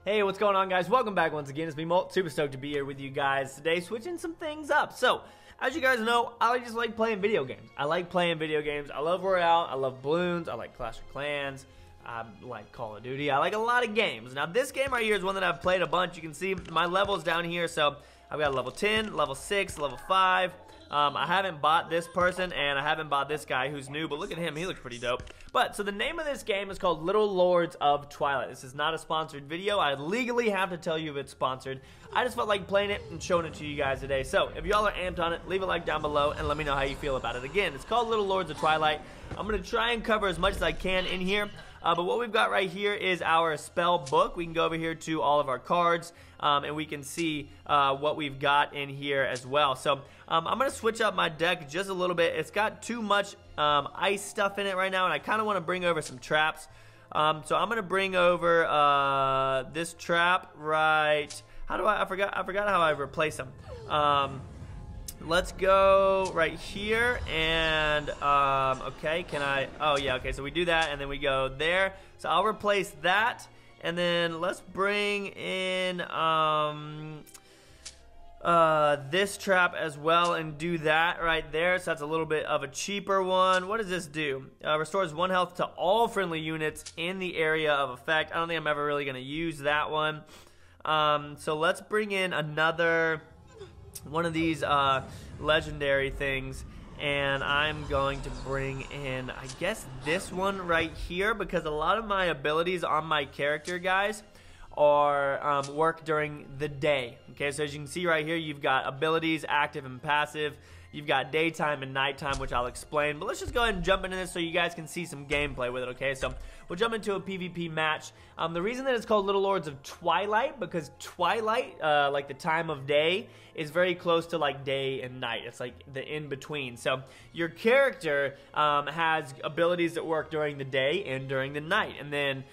Hey, what's going on, guys? Welcome back once again. It's me, MOLT. Super stoked to be here with you guys today, switching some things up. So, as you guys know, I just like playing video games. I like playing video games. I love Royale. I love Balloons. I like Clash of Clans. I like Call of Duty. I like a lot of games. Now, this game right here is one that I've played a bunch. You can see my levels down here. So, I've got level 10, level 6, level 5. I haven't bought this person, and I haven't bought this guy who's new, but look at him. He looks pretty dope. But, so the name of this game is called Little Lords of Twilight. This is not a sponsored video. I legally have to tell you if it's sponsored. I just felt like playing it and showing it to you guys today. So, if y'all are amped on it, leave a like down below and let me know how you feel about it. Again, it's called Little Lords of Twilight. I'm going to try and cover as much as I can in here. But what we've got right here is our spell book. We can go over here to all of our cards, and we can see what we've got in here as well. So I'm going to switch up my deck just a little bit. It's got too much ice stuff in it right now, and I kind of want to bring over some traps. So I'm going to bring over this trap right. How do I forgot how I replace them. Let's go right here, and okay, can I, oh yeah, okay, so we do that, and then we go there, so I'll replace that, and then let's bring in this trap as well, and do that right there, so that's a little bit of a cheaper one. What does this do? Restores 1 health to all friendly units in the area of effect. I don't think I'm ever really going to use that one. So let's bring in another one of these legendary things, and I'm going to bring in, I guess, this one right here, because a lot of my abilities on my character, guys, are work during the day. Okay, so as you can see right here, you've got abilities, active and passive. You've got daytime and nighttime, which I'll explain. But let's just go ahead and jump into this so you guys can see some gameplay with it, okay? So we'll jump into a PvP match. The reason that it's called Little Lords of Twilight, because twilight, like the time of day, is very close to like day and night. It's like the in-between. So your character has abilities that work during the day and during the night. And then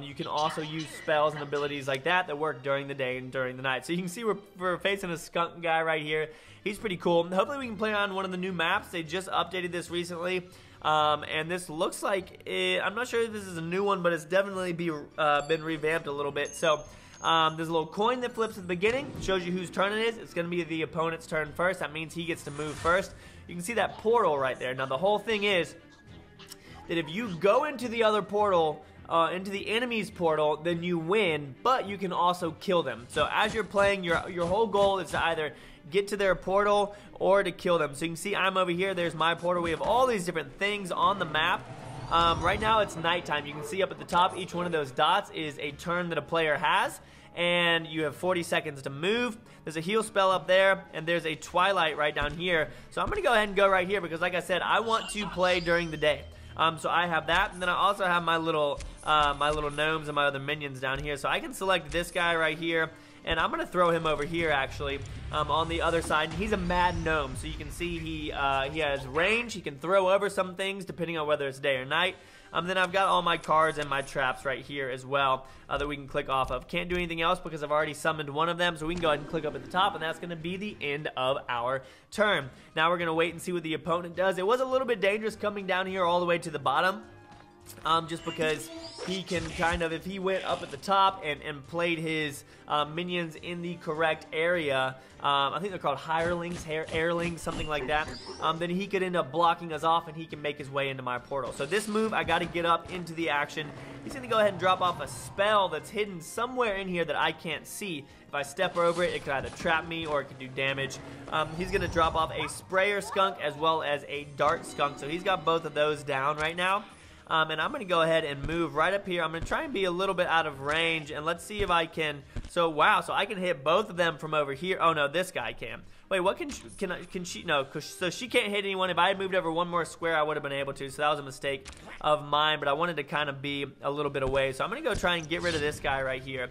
you can also use spells and abilities like that that work during the day and during the night. So you can see we're facing a skunk guy right here. He's pretty cool. Hopefully we can play on one of the new maps. They just updated this recently. And this looks like I'm not sure if this is a new one, but it's definitely been revamped a little bit. So there's a little coin that flips at the beginning, shows you whose turn it is. It's going to be the opponent's turn first. That means he gets to move first. You can see that portal right there. Now the whole thing is that if you go into the other portal, into the enemy's portal, then you win, but you can also kill them. So as you're playing, your whole goal is to either get to their portal or to kill them. So you can see I'm over here, there's my portal. We have all these different things on the map. Right now it's nighttime. You can see up at the top, each one of those dots is a turn that a player has, and you have 40 seconds to move. There's a heal spell up there, and there's a twilight right down here. So I'm going to go ahead and go right here because, like I said, I want to play during the day. So I have that, and then I also have my little gnomes and my other minions down here. So I can select this guy right here, and I'm gonna throw him over here actually on the other side. And he's a mad gnome, so you can see he has range. He can throw over some things depending on whether it's day or night. Then I've got all my cards and my traps right here as well that we can click off of. Can't do anything else because I've already summoned one of them, so we can go ahead and click up at the top, and that's going to be the end of our turn. Now we're going to wait and see what the opponent does. It was a little bit dangerous coming down here all the way to the bottom, just because he can kind of, if he went up at the top and played his minions in the correct area, I think they're called hirelings, airlings, something like that, then he could end up blocking us off and he can make his way into my portal. So this move, I got to get up into the action. He's going to go ahead and drop off a spell that's hidden somewhere in here that I can't see. If I step over it, it could either trap me or it could do damage. He's going to drop off a sprayer skunk as well as a dart skunk. So he's got both of those down right now. And I'm going to go ahead and move right up here. I'm going to try and be a little bit out of range, and let's see if I can. So wow, so I can hit both of them from over here. Oh no, this guy can. Wait, what can she? No, so she can't hit anyone. If I had moved over one more square, I would have been able to. So that was a mistake of mine, but I wanted to kind of be a little bit away. So I'm going to go try and get rid of this guy right here.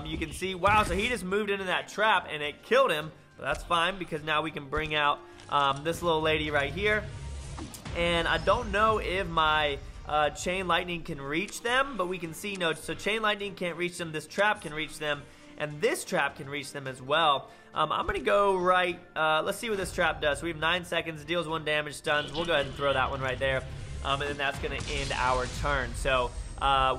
You can see, wow, so he just moved into that trap and it killed him. But that's fine because now we can bring out this little lady right here. And I don't know if my chain lightning can reach them, but we can see, no, so chain lightning can't reach them. This trap can reach them, and this trap can reach them as well. I'm going to go right, let's see what this trap does. So we have 9 seconds, deals 1 damage, stuns. We'll go ahead and throw that one right there, and then that's going to end our turn. So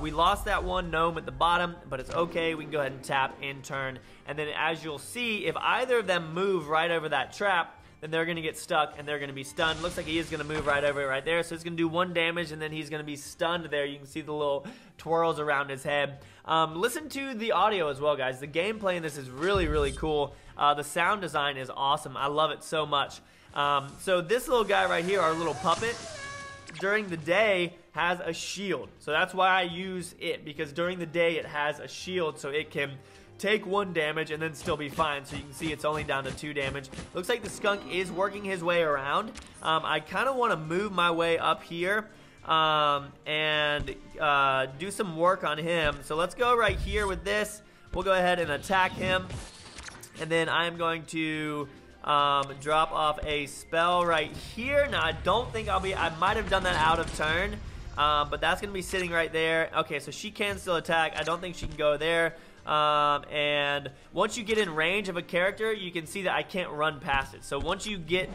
We lost that one gnome at the bottom, but it's okay. We can go ahead and tap in turn. And then as you'll see, if either of them move right over that trap, then they're going to get stuck and they're going to be stunned. Looks like he is going to move right over it right there. So it's going to do 1 damage and then he's going to be stunned there. You can see the little twirls around his head. Listen to the audio as well, guys. The gameplay in this is really, really cool. The sound design is awesome. I love it so much. So this little guy right here, our little puppet, during the day has a shield. So that's why I use it, because during the day it has a shield so it can take 1 damage and then still be fine. So you can see it's only down to 2 damage. Looks like the skunk is working his way around. I kind of want to move my way up here and do some work on him. So let's go right here with this. We'll go ahead and attack him. And then I'm going to drop off a spell right here. Now I don't think I might have done that out of turn. But that's going to be sitting right there. Okay, so she can still attack. I don't think she can go there. And once you get in range of a character, you can see that I can't run past it. So once you get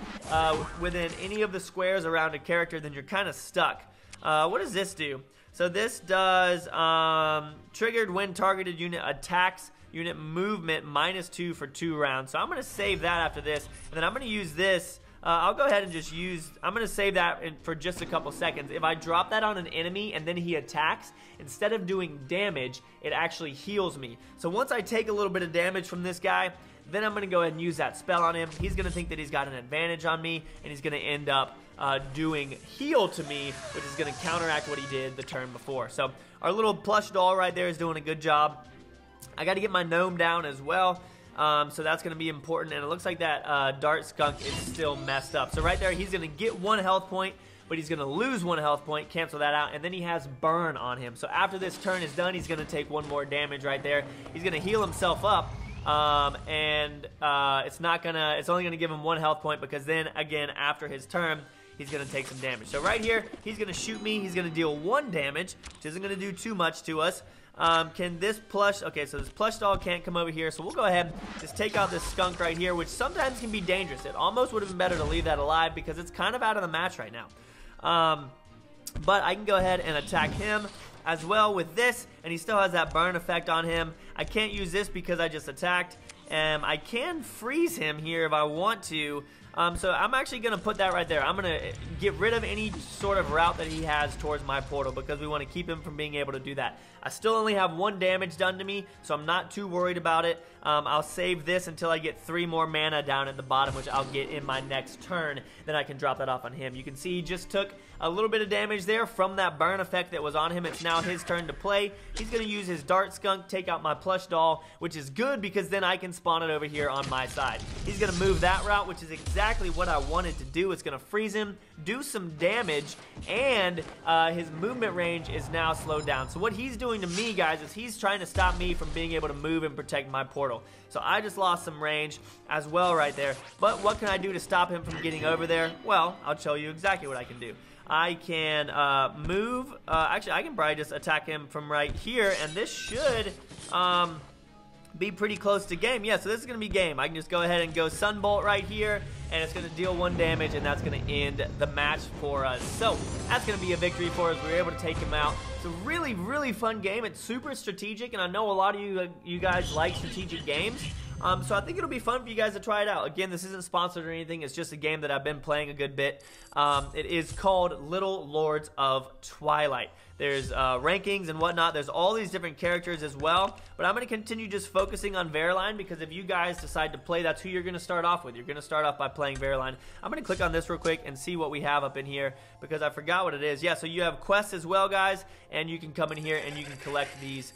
within any of the squares around a character, then you're kind of stuck. What does this do? So this does triggered when targeted unit attacks unit movement -2 for 2 rounds. So I'm going to save that after this, and then I'm going to use this. I'll go ahead and just use, I'm going to save that for just a couple seconds. If I drop that on an enemy and then he attacks, instead of doing damage, it actually heals me. So once I take a little bit of damage from this guy, then I'm going to go ahead and use that spell on him. He's going to think that he's got an advantage on me, and he's going to end up doing heal to me, which is going to counteract what he did the turn before. So our little plush doll right there is doing a good job. I got to get my gnome down as well. So that's going to be important, and it looks like that dart skunk is still messed up. So right there, he's going to get 1 health point, but he's going to lose 1 health point, cancel that out, and then he has burn on him. So after this turn is done, he's going to take 1 more damage right there. He's going to heal himself up, it's only going to give him 1 health point, because then, again, after his turn, he's going to take some damage. So right here, he's going to shoot me. He's going to deal 1 damage, which isn't going to do too much to us. Can this plush, okay, so this plush doll can't come over here, so we'll go ahead and just take out this skunk right here, which sometimes can be dangerous. It almost would have been better to leave that alive because it's kind of out of the match right now. But I can go ahead and attack him as well with this, and he still has that burn effect on him. I can't use this because I just attacked. I can freeze him here if I want to. So I'm actually going to put that right there. I'm going to get rid of any sort of route that he has towards my portal because we want to keep him from being able to do that. I still only have 1 damage done to me, so I'm not too worried about it. I'll save this until I get 3 more mana down at the bottom, which I'll get in my next turn. Then I can drop that off on him. You can see he just took a little bit of damage there from that burn effect that was on him. It's now his turn to play. He's going to use his dart skunk, take out my plush doll, which is good because then I can spawn it over here on my side. He's going to move that route, which is exactly what I wanted to do. It's going to freeze him, do some damage, and his movement range is now slowed down. So what he's doing to me, guys, is he's trying to stop me from being able to move and protect my portal. So I just lost some range as well right there. But what can I do to stop him from getting over there? Well, I'll show you exactly what I can do. I can move. Actually, I can probably just attack him from right here, and this should be pretty close to game. Yeah, so this is going to be game. I can just go ahead and go Sunbolt right here, and it's going to deal 1 damage, and that's going to end the match for us. So that's going to be a victory for us. We were able to take him out. It's a really, really fun game. It's super strategic, and I know a lot of you guys like strategic games. So I think it'll be fun for you guys to try it out. Again, this isn't sponsored or anything. It's just a game that I've been playing a good bit. It is called Little Lords of Twilight. There's rankings and whatnot. There's all these different characters as well. But I'm going to continue just focusing on Veroline because if you guys decide to play, that's who you're going to start off with. You're going to start off by playing Veroline. I'm going to click on this real quick and see what we have up in here because I forgot what it is. Yeah, so you have quests as well, guys, and you can come in here and you can collect these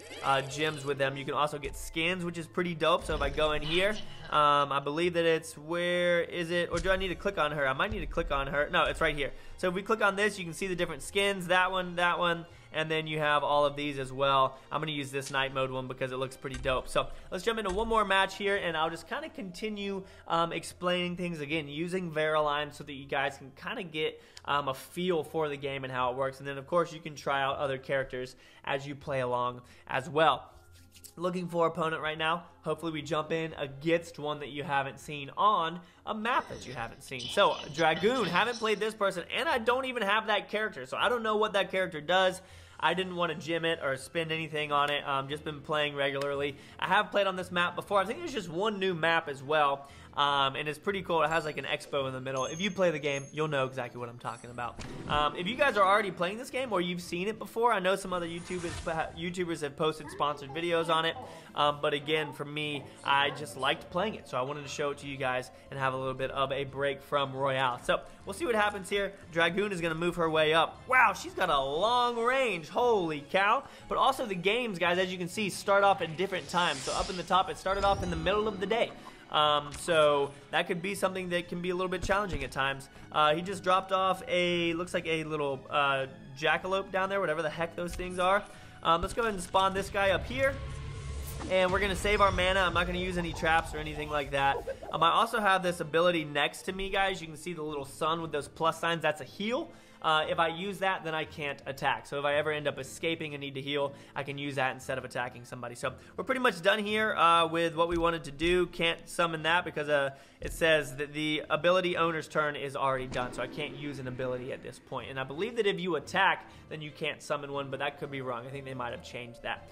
gems with them. You can also get skins, which is pretty dope. So if I go in here, I believe that it's, where is it? Or do I need to click on her? I might need to click on her. No, it's right here. So if we click on this, you can see the different skins, that one, and then you have all of these as well. I'm going to use this night mode one because it looks pretty dope. So let's jump into one more match here, and I'll just kind of continue explaining things again, using Veroline so that you guys can kind of get a feel for the game and how it works. And then, of course, you can try out other characters as you play along as well. Looking for opponent right now. Hopefully we jump in against one that you haven't seen on a map that you haven't seen. So Dragoon, haven't played this person, and I don't even have that character, so I don't know what that character does. I didn't want to gym it or spend anything on it. Just been playing regularly. I have played on this map before. I think there's just one new map as well. And it's pretty cool. It has like an expo in the middle. If you play the game, you'll know exactly what I'm talking about. If you guys are already playing this game or you've seen it before, I know some other YouTubers have posted sponsored videos on it. But again, for me, I just liked playing it. So I wanted to show it to you guys and have a little bit of a break from Royale. So we'll see what happens here. Dragoon is going to move her way up. Wow, she's got a long range. Holy cow. But also the games, guys, as you can see, start off at different times. So up in the top, it started off in the middle of the day. So that could be something that can be a little bit challenging at times. He just dropped off looks like a little jackalope down there, whatever the heck those things are. Let's go ahead and spawn this guy up here. And we're going to save our mana. I'm not going to use any traps or anything like that. I also have this ability next to me, guys. You can see the little sun with those plus signs. That's a heal. If I use that, then I can't attack. So if I ever end up escaping and need to heal, I can use that instead of attacking somebody. So we're pretty much done here with what we wanted to do. Can't summon that because it says that the ability owner's turn is already done. So I can't use an ability at this point. And I believe that if you attack, then you can't summon one, but that could be wrong. I think they might have changed that.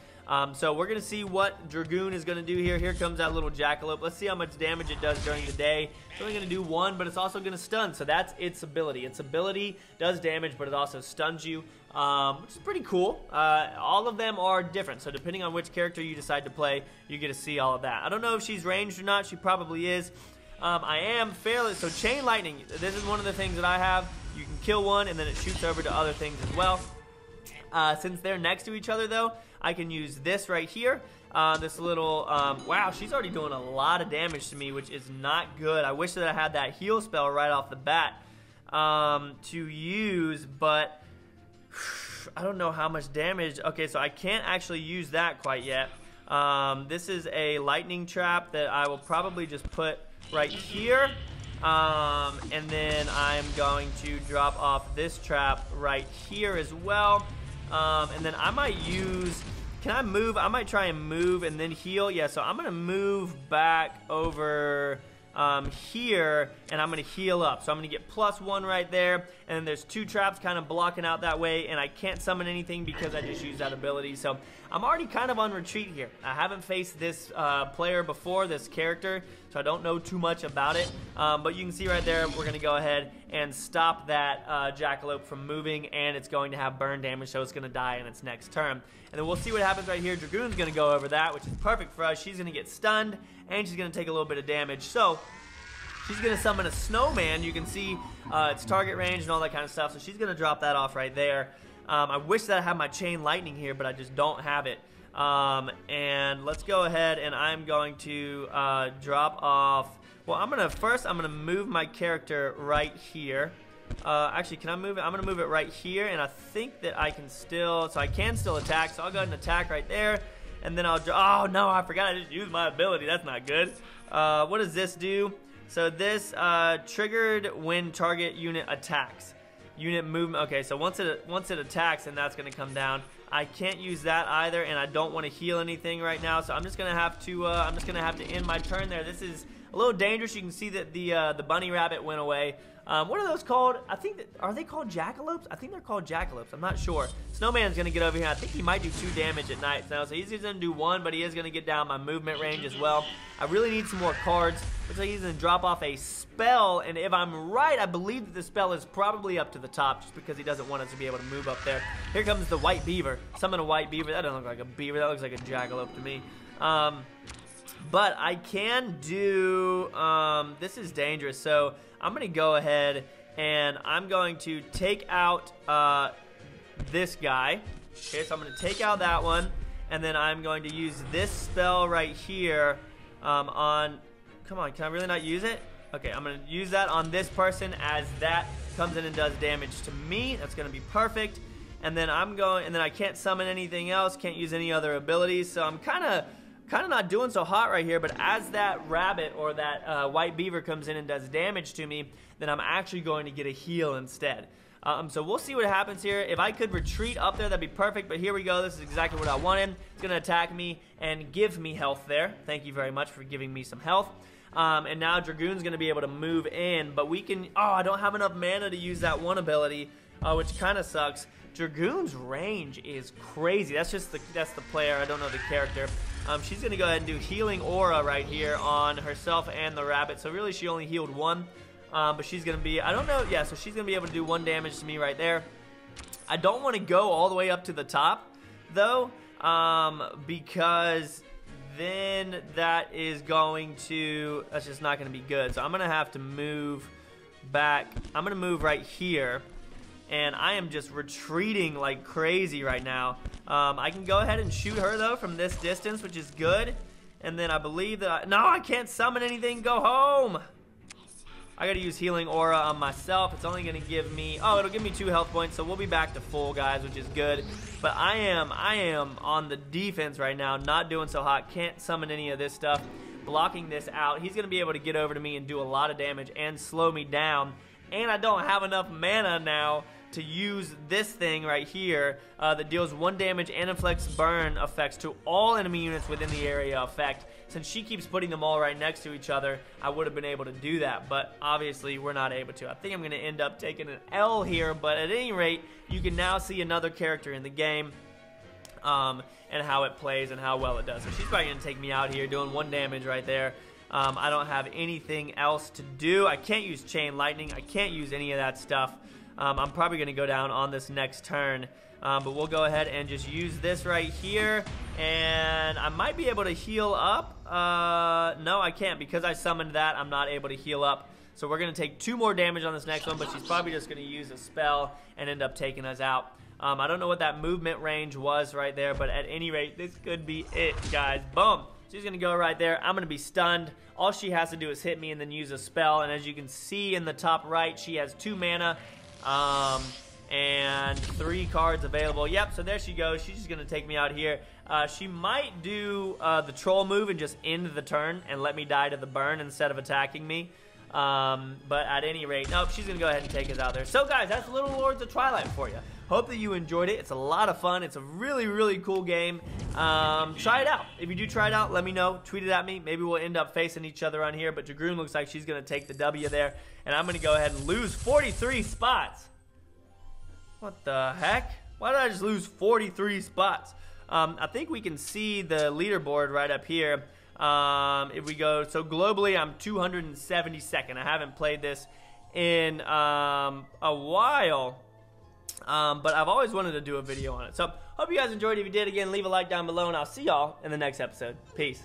So we're going to see what Dragoon is going to do here. Here comes that little jackalope. Let's see how much damage it does during the day. It's only going to do 1, but it's also going to stun. So that's its ability. Its ability does damage, but it also stuns you, which is pretty cool. All of them are different. So depending on which character you decide to play, you get to see all of that. I don't know if she's ranged or not. She probably is. I am fairly... So chain lightning, this is one of the things that I have. You can kill one, and then it shoots over to other things as well. Since they're next to each other, though, I can use this right here. This little, wow, she's already doing a lot of damage to me, which is not good. I wish that I had that heal spell right off the bat to use, but I don't know how much damage. Okay, so I can't actually use that quite yet. This is a lightning trap that I will probably just put right here. And then I'm going to drop off this trap right here as well. And then I might use... Can I move? I might try and move and then heal. Yeah, so I'm going to move back over here, and I'm going to heal up. So I'm going to get +1 right there, and then there's 2 traps kind of blocking out that way, and I can't summon anything because I just used that ability. So I'm already kind of on retreat here. I haven't faced this player before, this character, so I don't know too much about it. But you can see right there, we're going to go ahead and stop that jackalope from moving, and it's going to have burn damage, so it's going to die in its next turn. And then we'll see what happens right here. Dragoon's going to go over that, which is perfect for us. She's going to get stunned, and she's going to take a little bit of damage. So she's going to summon a snowman. You can see its target range and all that kind of stuff. So she's going to drop that off right there. I wish that I had my chain lightning here, but I just don't have it. And let's go ahead, and I'm going to drop off. Well, I'm going to move my character right here. Actually, can I move it? I'm going to move it right here, and I think that I can still, so I can still attack, so I'll go ahead and attack right there, and then I'll, oh no, I forgot I just used my ability, that's not good. What does this do? So this, triggered when target unit attacks. Unit movement, okay, so once it attacks, then that's going to come down. I can't use that either, and I don't want to heal anything right now, so I'm just going to have to, end my turn there. This is a little dangerous. You can see that the bunny rabbit went away. What are those called? I think are they called jackalopes? I think they're called jackalopes. I'm not sure. Snowman's going to get over here. I think he might do 2 damage at night now, so he's going to do 1, but he is going to get down my movement range as well. I really need some more cards. Looks like he's going to drop off a spell, and if I'm right, I believe that the spell is probably up to the top just because he doesn't want us to be able to move up there. Here comes the white beaver. Summon a white beaver. That doesn't look like a beaver. That looks like a jackalope to me. But I can do, this is dangerous, so I'm going to go ahead and I'm going to take out this guy. Okay, so I'm going to take out that one, and then I'm going to use this spell right here on, come on, can I really not use it? Okay, I'm going to use that on this person as that comes in and does damage to me. That's going to be perfect. And then I can't summon anything else, can't use any other abilities, so I'm kind of not doing so hot right here, but as that rabbit or that white beaver comes in and does damage to me, then I'm actually going to get a heal instead. So we'll see what happens here. If I could retreat up there, that'd be perfect, but here we go. This is exactly what I wanted. It's going to attack me and give me health there. Thank you very much for giving me some health. And now Dragoon's going to be able to move in, but we can, oh, I don't have enough mana to use that one ability, which kind of sucks. Dragoon's range is crazy. That's the player. I don't know the character. She's going to go ahead and do Healing Aura right here on herself and the rabbit. So really she only healed one. But she's going to be, I don't know, yeah, so she's going to be able to do 1 damage to me right there. I don't want to go all the way up to the top, though, because then that is going to, that's just not going to be good. So I'm going to have to move back. I'm going to move right here. And I am just retreating like crazy right now. I can go ahead and shoot her, though, from this distance, which is good. And then I believe that no, I can't summon anything. Go home. I got to use Healing Aura on myself. It's only going to give me, oh, it'll give me 2 health points. So we'll be back to full, guys, which is good. But I am on the defense right now. Not doing so hot. Can't summon any of this stuff. Blocking this out. He's going to be able to get over to me and do a lot of damage and slow me down. And I don't have enough mana now to use this thing right here that deals 1 damage and inflicts burn effects to all enemy units within the area effect. Since she keeps putting them all right next to each other, I would have been able to do that, but obviously we're not able to. I think I'm going to end up taking an L here, but at any rate, you can now see another character in the game and how it plays and how well it does. So she's probably going to take me out here doing 1 damage right there. I don't have anything else to do. I can't use Chain Lightning. I can't use any of that stuff. I'm probably going to go down on this next turn. But we'll go ahead and just use this right here. And I might be able to heal up. No, I can't. Because I summoned that, I'm not able to heal up. So we're going to take 2 more damage on this next one. But she's probably just going to use a spell and end up taking us out. I don't know what that movement range was right there. But at any rate, this could be it, guys. Boom. She's going to go right there. I'm going to be stunned. All she has to do is hit me and then use a spell. And as you can see in the top right, she has 2 mana. And 3 cards available. Yep, so there she goes. She's just going to take me out here. She might do the troll move and just end the turn and let me die to the burn instead of attacking me. But at any rate, nope, she's going to go ahead and take us out there. So, guys, that's Little Lords of Twilight for you. Hope that you enjoyed it. It's a lot of fun. It's a really, really cool game. Try it out. If you do try it out, let me know. Tweet it at me. Maybe we'll end up facing each other on here. But Dragoon looks like she's going to take the W there. And I'm going to go ahead and lose 43 spots. What the heck? Why did I just lose 43 spots? I think we can see the leaderboard right up here. If we go, so globally I'm 272nd. I haven't played this in a while. But I've always wanted to do a video on it. So, hope you guys enjoyed. If you did, again, leave a like down below, and I'll see y'all in the next episode. Peace.